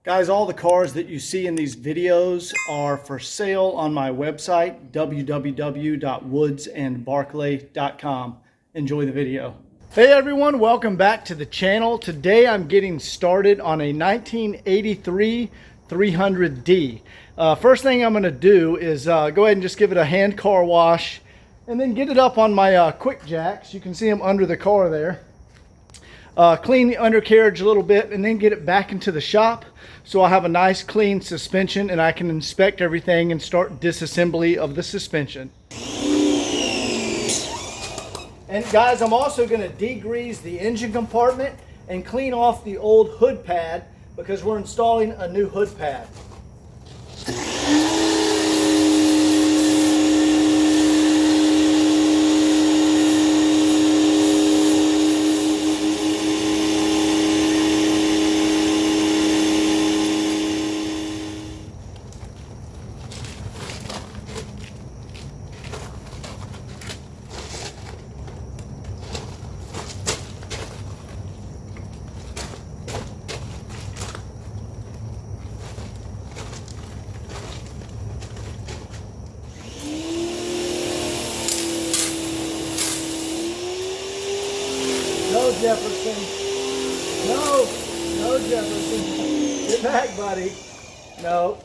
Guys, all the cars that you see in these videos are for sale on my website, www.woodsandbarclay.com. Enjoy the video. Hey everyone, welcome back to the channel. Today I'm getting started on a 1983 300D. First thing I'm going to do is go ahead and just give it a hand car wash and then get it up on my quick jacks. You can see them under the car there. Clean the undercarriage a little bit and then get it back into the shop so I'll have a nice clean suspension and I can inspect everything and start disassembly of the suspension. And guys, I'm also going to degrease the engine compartment and clean off the old hood pad because we're installing a new hood pad. No, Jefferson. No, Jefferson. Get back, buddy. No.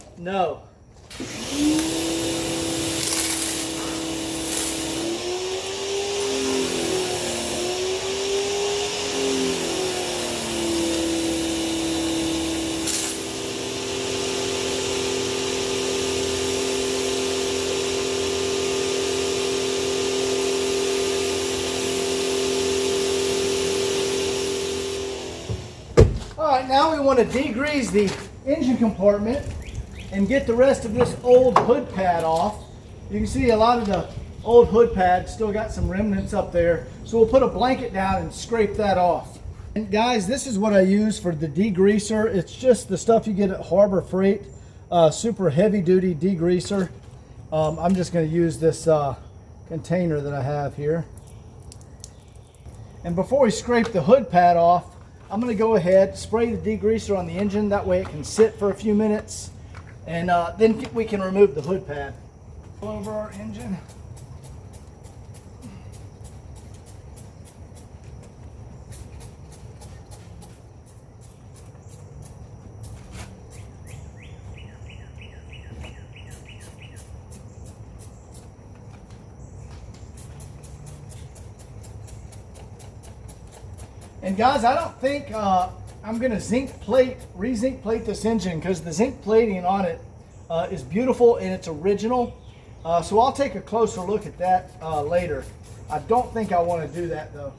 Alright, now we want to degrease the engine compartment and get the rest of this old hood pad off. You can see a lot of the old hood pad still got some remnants up there. So we'll put a blanket down and scrape that off. And guys, this is what I use for the degreaser. It's just the stuff you get at Harbor Freight. Super heavy duty degreaser. I'm just going to use this container that I have here. And before we scrape the hood pad off, I'm going to go ahead, spray the degreaser on the engine. That way it can sit for a few minutes. And then we can remove the hood pad. Over our engine. And guys, I don't think I'm going to re-zinc plate this engine because the zinc plating on it is beautiful and it's original. So I'll take a closer look at that later. I don't think I want to do that though.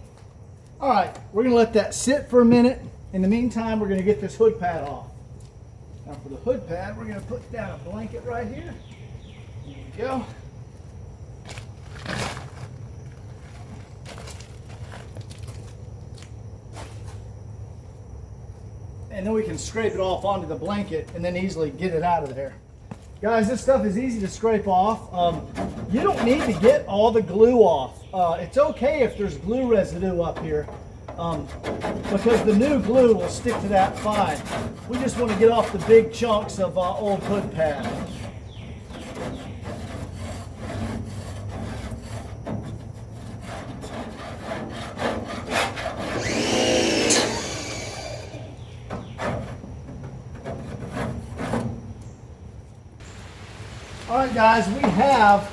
All right, we're going to let that sit for a minute. In the meantime, we're going to get this hood pad off. Now for the hood pad, we're going to put down a blanket right here. There you go. And then we can scrape it off onto the blanket and then easily get it out of there. Guys, this stuff is easy to scrape off. You don't need to get all the glue off. It's okay if there's glue residue up here because the new glue will stick to that fine. We just want to get off the big chunks of old hood pad. Alright guys, we have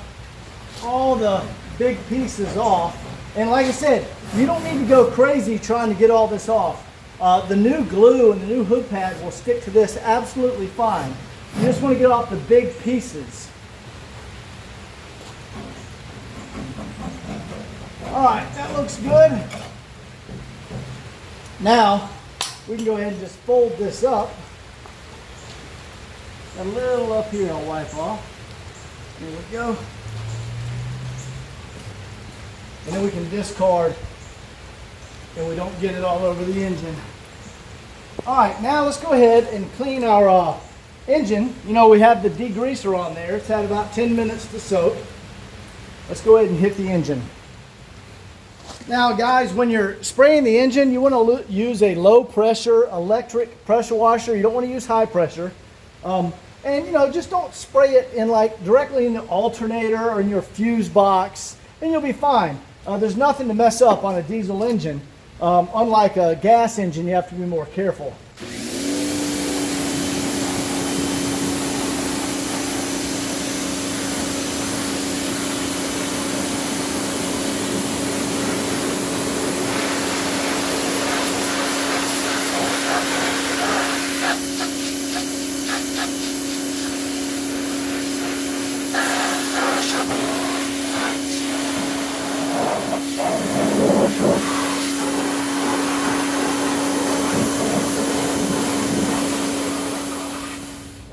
all the big pieces off, and like I said, you don't need to go crazy trying to get all this off. The new glue and the new hood pad will stick to this absolutely fine. You just want to get off the big pieces. Alright, that looks good. Now, we can go ahead and just fold this up. A little up here I'll wipe off. There we go. And then we can discard and we don't get it all over the engine. Alright, now let's go ahead and clean our engine. You know, we have the degreaser on there. It's had about 10 minutes to soak. Let's go ahead and hit the engine. Now guys, when you're spraying the engine, you want to use a low pressure electric pressure washer. You don't want to use high pressure. And you know, just don't spray it in like directly in the alternator or in your fuse box, and you'll be fine. There's nothing to mess up on a diesel engine. Unlike a gas engine, you have to be more careful.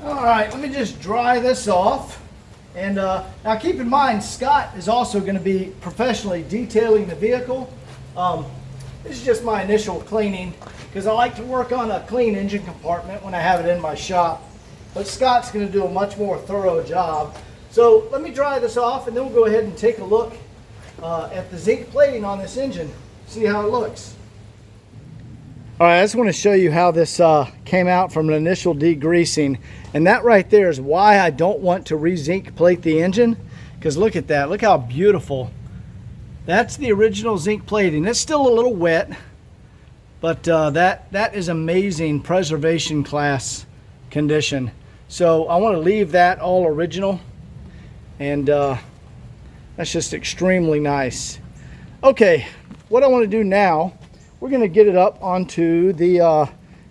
Alright, let me just dry this off. And now keep in mind, Scott is also going to be professionally detailing the vehicle. This is just my initial cleaning because I like to work on a clean engine compartment when I have it in my shop. But Scott's going to do a much more thorough job. So let me dry this off and then we'll go ahead and take a look at the zinc plating on this engine, see how it looks. Alright, I just want to show you how this came out from an initial degreasing. And that right there is why I don't want to re-zinc plate the engine. Because look at that, look how beautiful. That's the original zinc plating. It's still a little wet, but that is amazing preservation class condition. So I want to leave that all original. And that's just extremely nice. Okay, what I want to do now, we're going to get it up onto the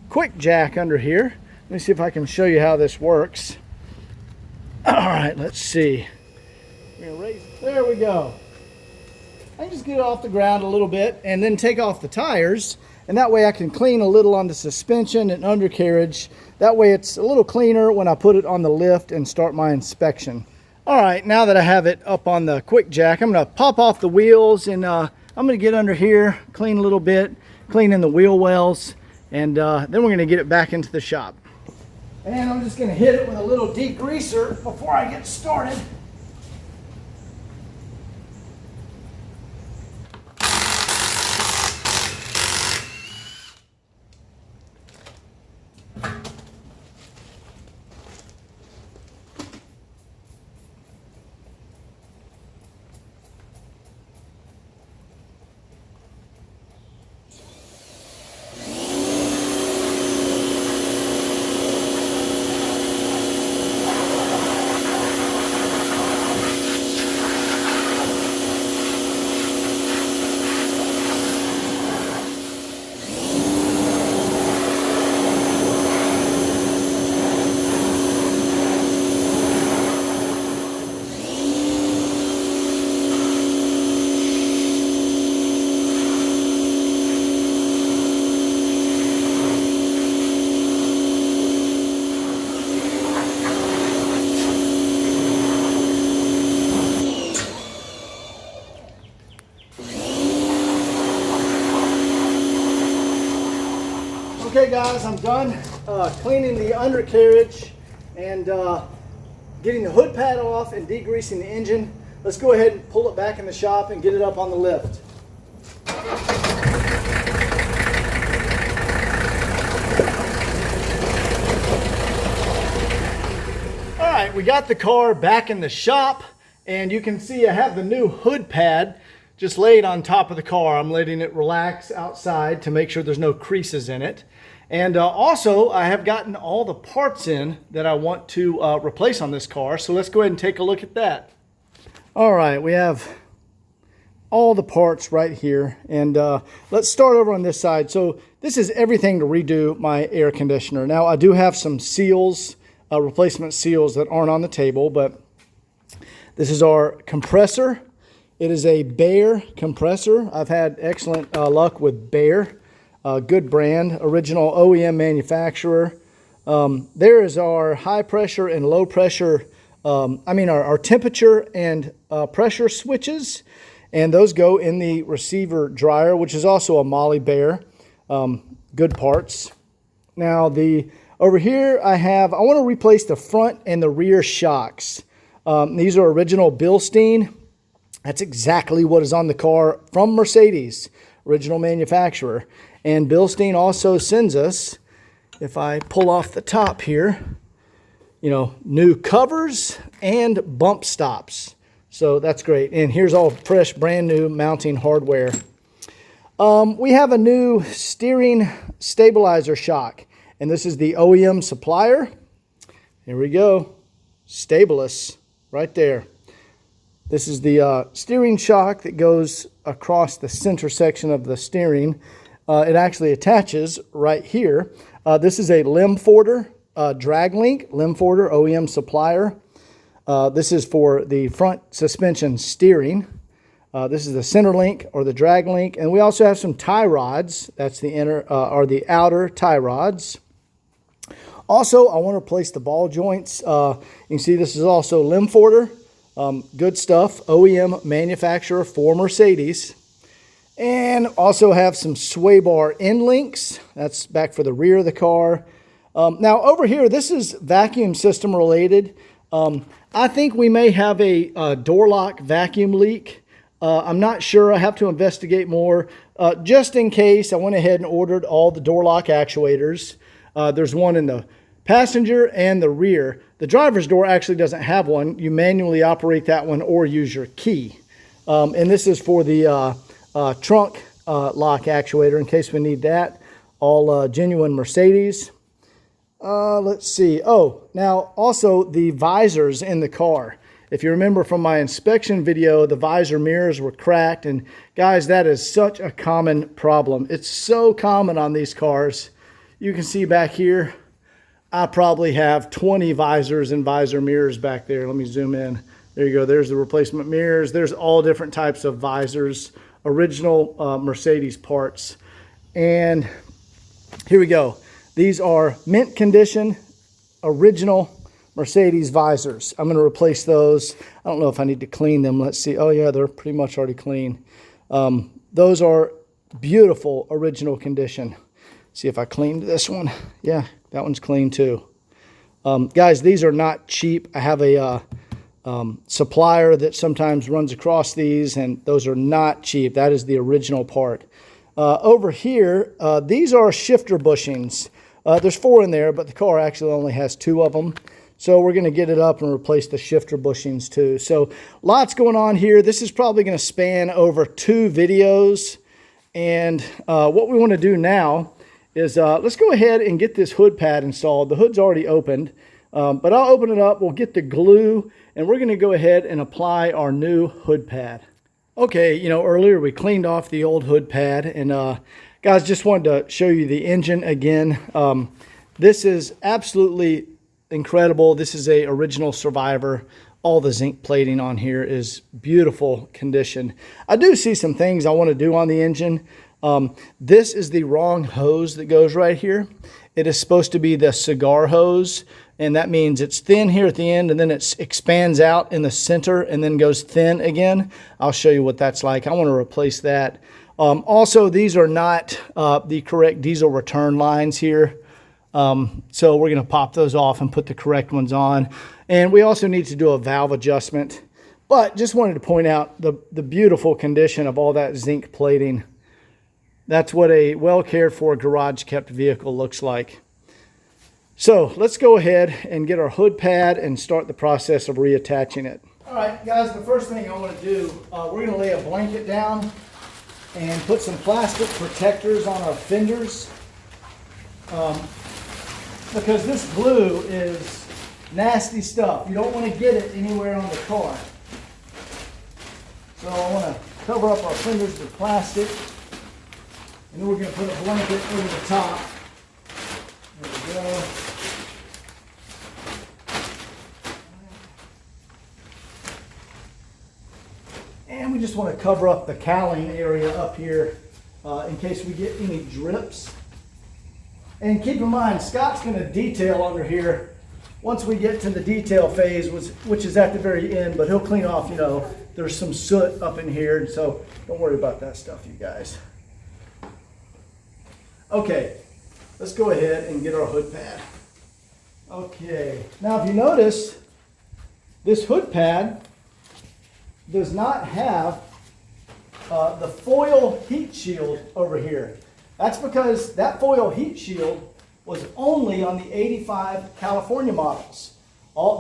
quick jack under here. Let me see if I can show you how this works. All right, let's see. We're going to raise it. There we go. I can just get it off the ground a little bit and then take off the tires. And that way I can clean a little on the suspension and undercarriage. That way it's a little cleaner when I put it on the lift and start my inspection. All right, now that I have it up on the quick jack, I'm going to pop off the wheels and I'm going to get under here, clean a little bit, clean in the wheel wells, and then we're going to get it back into the shop. And I'm just going to hit it with a little degreaser before I get started. Okay guys, I'm done cleaning the undercarriage and getting the hood pad off and degreasing the engine. Let's go ahead and pull it back in the shop and get it up on the lift. All right, we got the car back in the shop and you can see I have the new hood pad just laid on top of the car. I'm letting it relax outside to make sure there's no creases in it. And also, I have gotten all the parts in that I want to replace on this car. So let's go ahead and take a look at that. All right, we have all the parts right here. And let's start over on this side. So this is everything to redo my air conditioner. Now, I do have some seals, replacement seals that aren't on the table, but this is our compressor. It is a Bayer compressor. I've had excellent luck with Bayer. Good brand, original OEM manufacturer. There is our high pressure and low pressure, our temperature and pressure switches. And those go in the receiver dryer, which is also a Molly Bayer. Good parts. Now over here I want to replace the front and the rear shocks. These are original Bilstein. That's exactly what is on the car from Mercedes, original manufacturer. And Bilstein also sends us, if I pull off the top here, you know, new covers and bump stops. So that's great. And here's all fresh, brand new mounting hardware. We have a new steering stabilizer shock, and this is the OEM supplier. Here we go. Stabilis right there. This is the steering shock that goes across the center section of the steering. It actually attaches right here. This is a Limforder drag link, Limforder OEM supplier. This is for the front suspension steering. This is the center link or the drag link. And we also have some tie rods. That's the inner or the outer tie rods. Also, I want to replace the ball joints. You can see this is also Limforder. Good stuff, OEM manufacturer for Mercedes. And also have some sway bar end links. That's back for the rear of the car. Now over here, this is vacuum system related. I think we may have a door lock vacuum leak. I'm not sure, I have to investigate more. Just in case, I went ahead and ordered all the door lock actuators. There's one in the passenger and the rear. The driver's door actually doesn't have one. You manually operate that one or use your key. And this is for the trunk lock actuator in case we need that. All genuine Mercedes. Let's see. Oh, now also the visors in the car. If you remember from my inspection video, the visor mirrors were cracked. And guys, that is such a common problem. It's so common on these cars. You can see back here, I probably have 20 visors and visor mirrors back there. Let me zoom in. There you go. There's the replacement mirrors. There's all different types of visors, original Mercedes parts. And here we go. These are mint condition, original Mercedes visors. I'm going to replace those. I don't know if I need to clean them. Let's see. Oh yeah, they're pretty much already clean. Those are beautiful, original condition. See if I cleaned this one. Yeah, that one's clean too. Guys, these are not cheap. I have a supplier that sometimes runs across these, and those are not cheap. That is the original part. Over here, these are shifter bushings. There's 4 in there, but the car actually only has 2 of them. So we're going to get it up and replace the shifter bushings too. So lots going on here. This is probably going to span over 2 videos. And what we want to do now is let's go ahead and get this hood pad installed. The hood's already opened, but I'll open it up. We'll get the glue, and we're going to go ahead and apply our new hood pad. Okay, you know, earlier we cleaned off the old hood pad, and guys, just wanted to show you the engine again. This is absolutely incredible. This is a original Survivor. All the zinc plating on here is beautiful condition. I do see some things I want to do on the engine. This is the wrong hose that goes right here. It is supposed to be the cigar hose, and that means it's thin here at the end, and then it expands out in the center and then goes thin again. I'll show you what that's like. I want to replace that. Also, these are not the correct diesel return lines here. So we're going to pop those off and put the correct ones on. And we also need to do a valve adjustment. But just wanted to point out the beautiful condition of all that zinc plating. That's what a well cared for garage kept vehicle looks like. So let's go ahead and get our hood pad and start the process of reattaching it. All right, guys, the first thing I want to do, we're going to lay a blanket down and put some plastic protectors on our fenders. Because this glue is nasty stuff. You don't want to get it anywhere on the car. So I want to cover up our fenders with plastic. And then we're going to put a blanket over the top. There we go. And we just want to cover up the cowling area up here in case we get any drips. And keep in mind, Scott's going to detail under here once we get to the detail phase, which is at the very end, but he'll clean off, you know, there's some soot up in here, so don't worry about that stuff, you guys. Okay, let's go ahead and get our hood pad. Okay, now if you notice, this hood pad does not have the foil heat shield over here. That's because that foil heat shield was only on the 85 California models.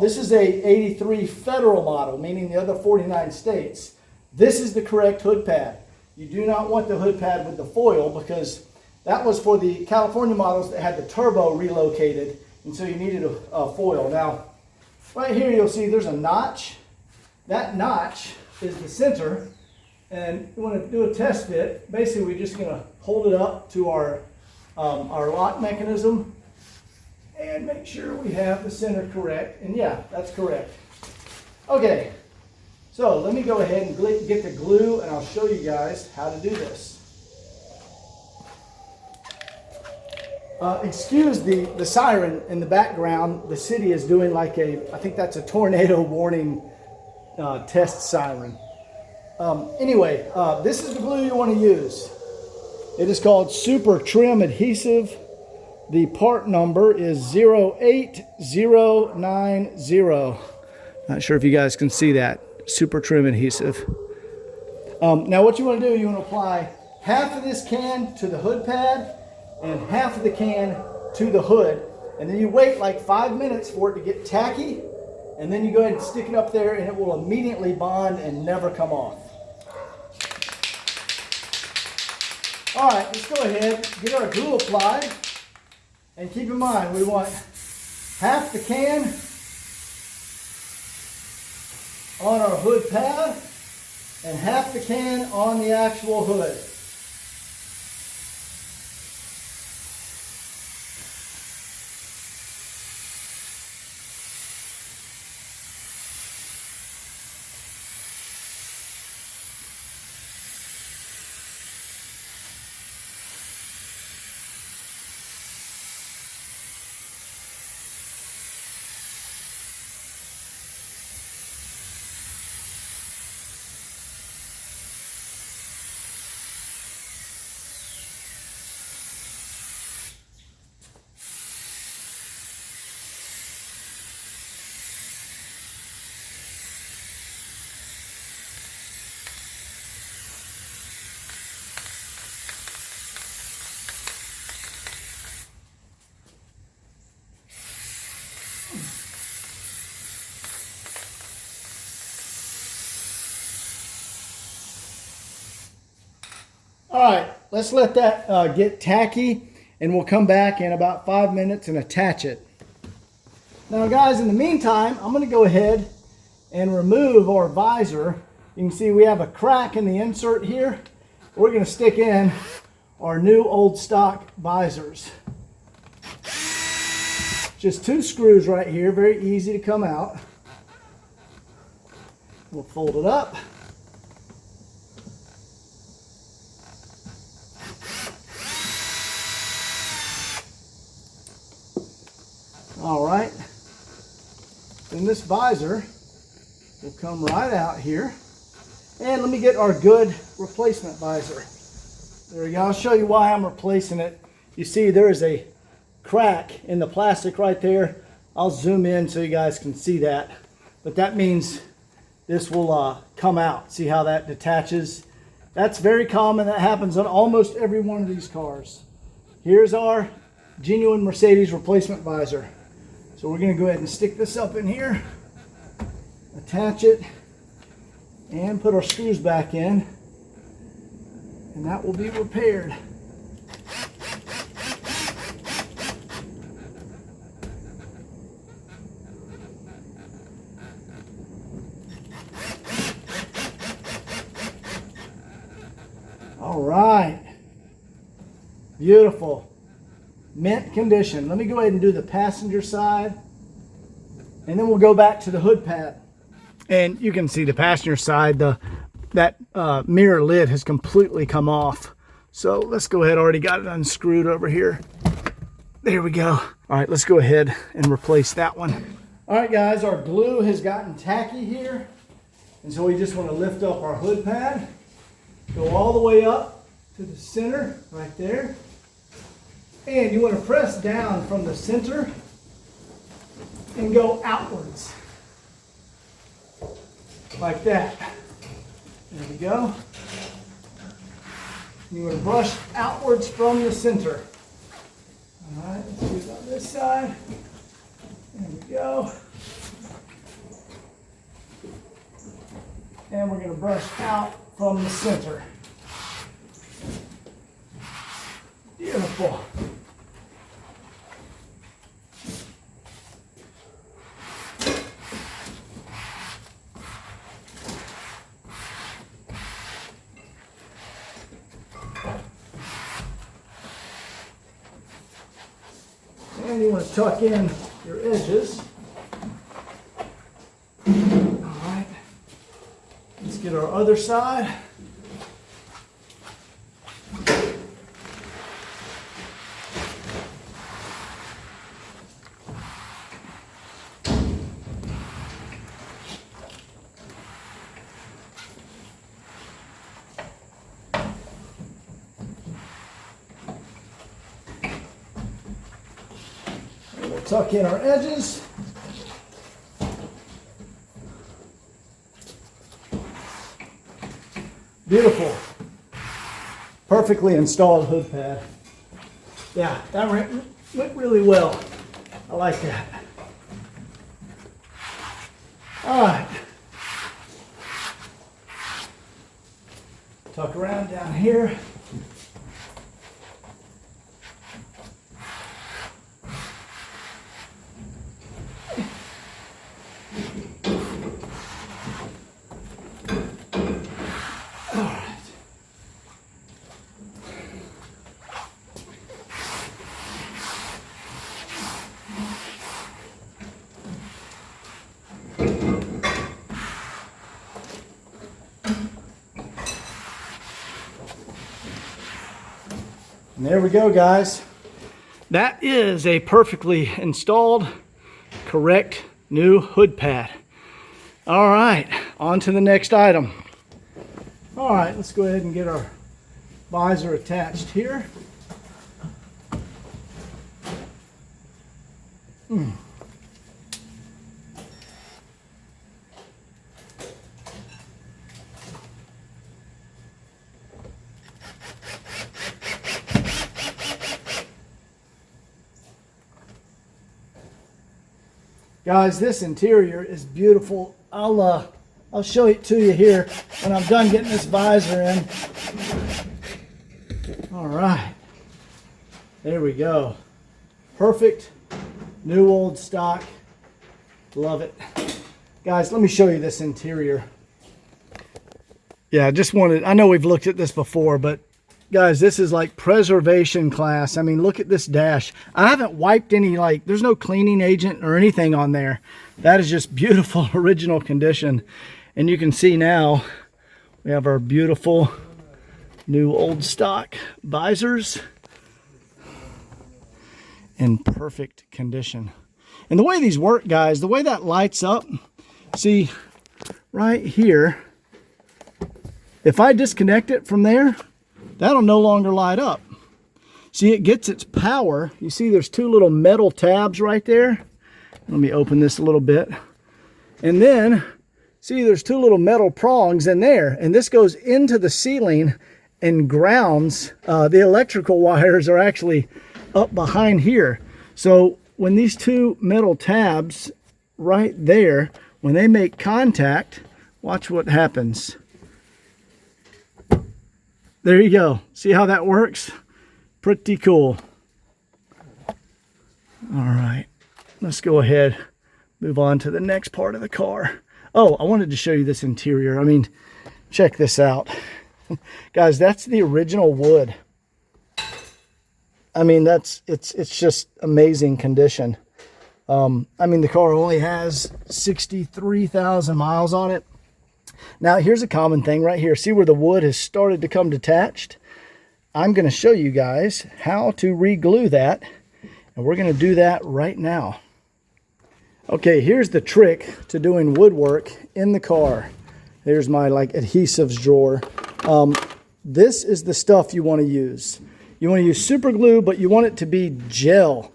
This is a 83 federal model, meaning the other 49 states. This is the correct hood pad. You do not want the hood pad with the foil because that was for the California models that had the turbo relocated, and so you needed a foil. Now, right here you'll see there's a notch. That notch is the center, and you want to do a test fit. Basically, we're just going to hold it up to our lock mechanism and make sure we have the center correct. And yeah, that's correct. Okay, so let me go ahead and get the glue, and I'll show you guys how to do this. Excuse the siren in the background. The city is doing like I think that's a tornado warning test siren. Anyway, this is the glue you want to use. It is called Super Trim Adhesive. The part number is 08090. Not sure if you guys can see that. Super Trim Adhesive. Now what you want to do, you want to apply half of this can to the hood pad and half of the can to the hood. And then you wait like 5 minutes for it to get tacky. And then you go ahead and stick it up there and it will immediately bond and never come off. All right, let's go ahead, get our glue applied. And keep in mind, we want half the can on our hood pad and half the can on the actual hood. All right, let's let that get tacky, and we'll come back in about 5 minutes and attach it. Now guys, in the meantime, I'm gonna go ahead and remove our visor. You can see we have a crack in the insert here. We're gonna stick in our new old stock visors. Just 2 screws right here, very easy to come out. We'll fold it up. All right, then this visor will come right out here. And let me get our good replacement visor. There we go. I'll show you why I'm replacing it. You see there is a crack in the plastic right there. I'll zoom in so you guys can see that. But that means this will come out. See how that detaches? That's very common. That happens on almost every one of these cars. Here's our genuine Mercedes replacement visor. So we're going to go ahead and stick this up in here, attach it, and put our screws back in, and that will be repaired. All right, beautiful. Mint condition. Let me go ahead and do the passenger side, and then we'll go back to the hood pad. And you can see the passenger side, that mirror lid has completely come off. So let's go ahead, already got it unscrewed over here. There we go. All right, let's go ahead and replace that one. All right guys, our glue has gotten tacky here. And so we just want to lift up our hood pad, go all the way up to the center right there. And you want to press down from the center and go outwards like that. There we go. You want to brush outwards from the center. All right, let's do it on this side. There we go. And we're going to brush out from the center. Beautiful. And you want to tuck in your edges. All right. Let's get our other side. We'll tuck in our edges. Beautiful. Perfectly installed hood pad. Yeah, that went really well. I like that. All right. Tuck around down here. And there we go, guys. That is a perfectly installed, correct new hood pad. All right, on to the next item. All right, let's go ahead and get our visor attached here. Guys, this interior is beautiful. I'll show it to you here when I'm done getting this visor in. All right, there we go. Perfect, new old stock. Love it. Guys, let me show you this interior. Yeah, I know we've looked at this before, but guys, this is like preservation class. I mean, look at this dash. I haven't wiped any, there's no cleaning agent or anything on there. That is just beautiful original condition. And you can see now we have our beautiful new old stock visors in perfect condition. And the way these work, guys, the way that lights up, see right here, if I disconnect it from there, that'll no longer light up. See, it gets its power. You see there's two little metal tabs right there. Let me open this a little bit. And then, see, there's two little metal prongs in there. And this goes into the ceiling and grounds. The electrical wires are actually up behind here. So when these two metal tabs right there, when they make contact, watch what happens. There you go. See how that works? Pretty cool. All right, let's go ahead, move on to the next part of the car. Oh, I wanted to show you this interior. I mean, check this out. Guys, that's the original wood. I mean, it's just amazing condition. I mean, the car only has 63,000 miles on it. Now, here's a common thing right here. See where the wood has started to come detached? I'm going to show you guys how to re-glue that, and we're going to do that right now. Okay, here's the trick to doing woodwork in the car. There's my adhesives drawer. This is the stuff you want to use. You want to use super glue, but you want it to be gel.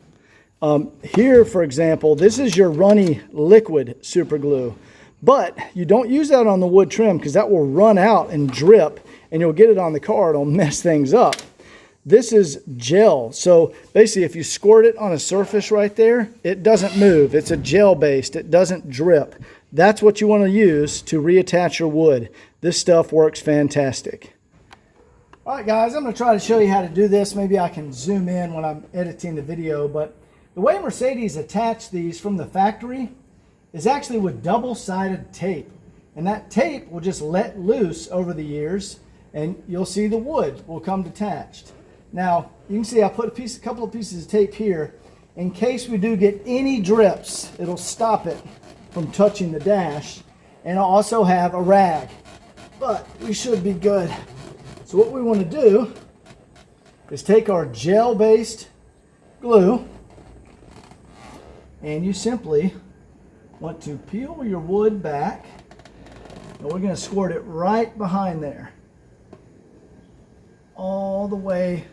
Here, for example, this is your runny liquid super glue. But you don't use that on the wood trim because that will run out and drip, and you'll get it on the car. It'll mess things up. This is gel. So basically, if you squirt it on a surface right there, it doesn't move. It's a gel based. It doesn't drip. That's what you want to use to reattach your wood. This stuff works fantastic. All right, guys, I'm going to try to show you how to do this. Maybe I can zoom in when I'm editing the video, but the way Mercedes attached these from the factory is actually with double-sided tape. And that tape will just let loose over the years, and you'll see the wood will come detached. Now, you can see I put a couple of pieces of tape here. In case we do get any drips, it'll stop it from touching the dash. And I'll also have a rag, but we should be good. So what we want to do is take our gel-based glue, and you simply want to peel your wood back, and we're going to squirt it right behind there, all the way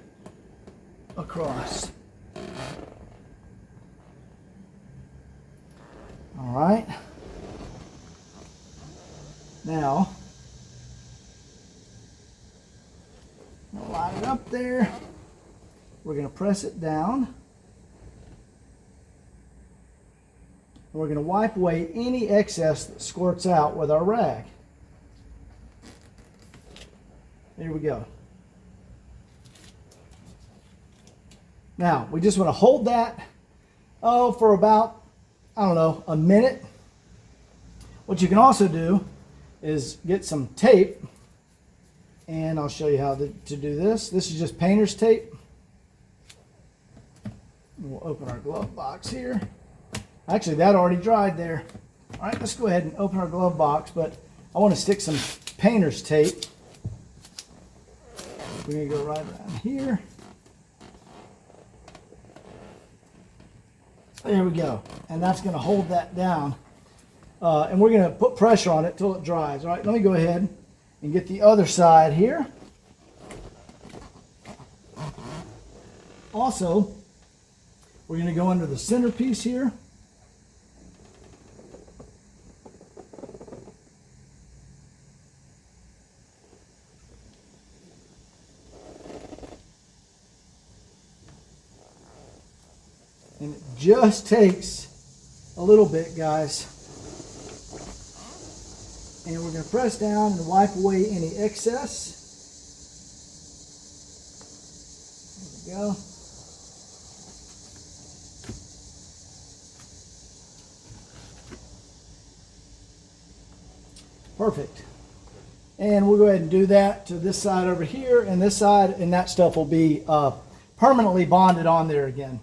across. All right. Now, I'll line it up there. We're going to press it down. We're going to wipe away any excess that squirts out with our rag. There we go. Now, we just want to hold that, for about, I don't know, a minute. What you can also do is get some tape, and I'll show you how to do this. This is just painter's tape. We'll open our glove box here. Actually, that already dried there. All right, let's go ahead and open our glove box, but I want to stick some painter's tape. We're going to go right around here. There we go. And that's going to hold that down. And we're going to put pressure on it till it dries. All right, let me go ahead and get the other side here. Also, we're going to go under the centerpiece here. And it just takes a little bit, guys. And we're going to press down and wipe away any excess. There we go. Perfect. And we'll go ahead and do that to this side over here and this side, and that stuff will be permanently bonded on there again.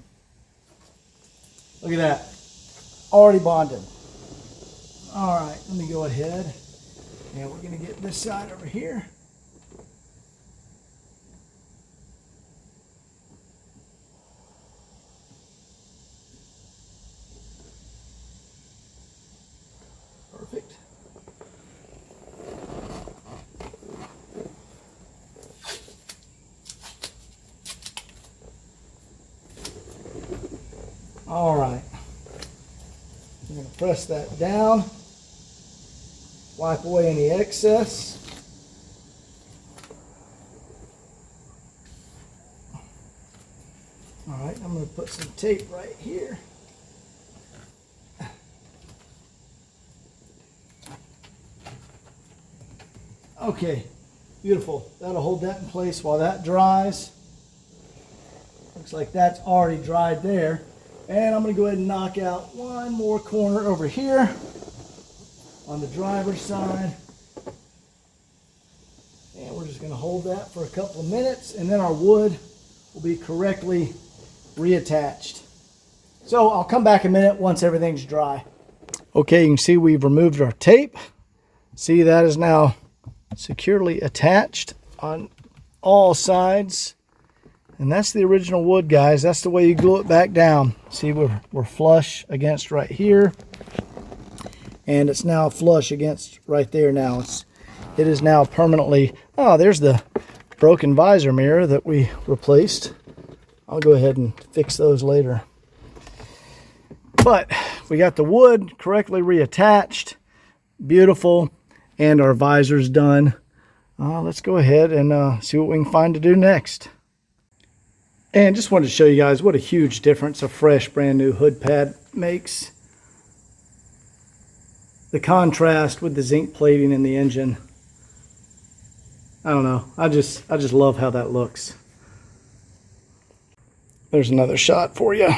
Look at that. Already bonded. All right, let me go ahead. And we're going to get this side over here. Perfect. All right. I'm going to press that down. Wipe away any excess. All right, I'm going to put some tape right here. Okay, beautiful. That'll hold that in place while that dries. Looks like that's already dried there. And I'm going to go ahead and knock out one more corner over here on the driver's side. And we're just going to hold that for a couple of minutes, and then our wood will be correctly reattached. So I'll come back a minute once everything's dry. Okay, you can see we've removed our tape. See, that is now securely attached on all sides. And that's the original wood, guys. That's the way you glue it back down. See, we're flush against right here. And it's now flush against right there now. It is now permanently... Oh, there's the broken visor mirror that we replaced. I'll go ahead and fix those later. But we got the wood correctly reattached. beautiful, and our visor's done. Let's go ahead and see what we can find to do next. And just wanted to show you guys what a huge difference a fresh brand new hood pad makes. The contrast with the zinc plating in the engine. I don't know, I just love how that looks. There's another shot for you.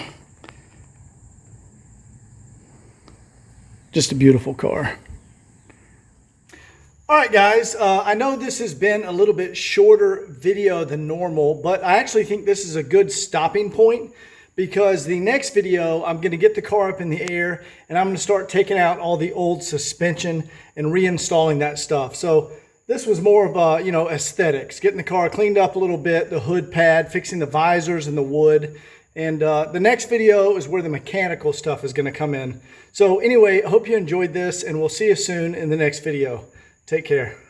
Just a beautiful car. All right, guys, I know this has been a little bit shorter video than normal, but I actually think this is a good stopping point because the next video, I'm going to get the car up in the air and I'm going to start taking out all the old suspension and reinstalling that stuff. So this was more of a, you know, aesthetics, getting the car cleaned up a little bit, the hood pad, fixing the visors and the wood. And the next video is where the mechanical stuff is going to come in. So anyway, I hope you enjoyed this and we'll see you soon in the next video. Take care.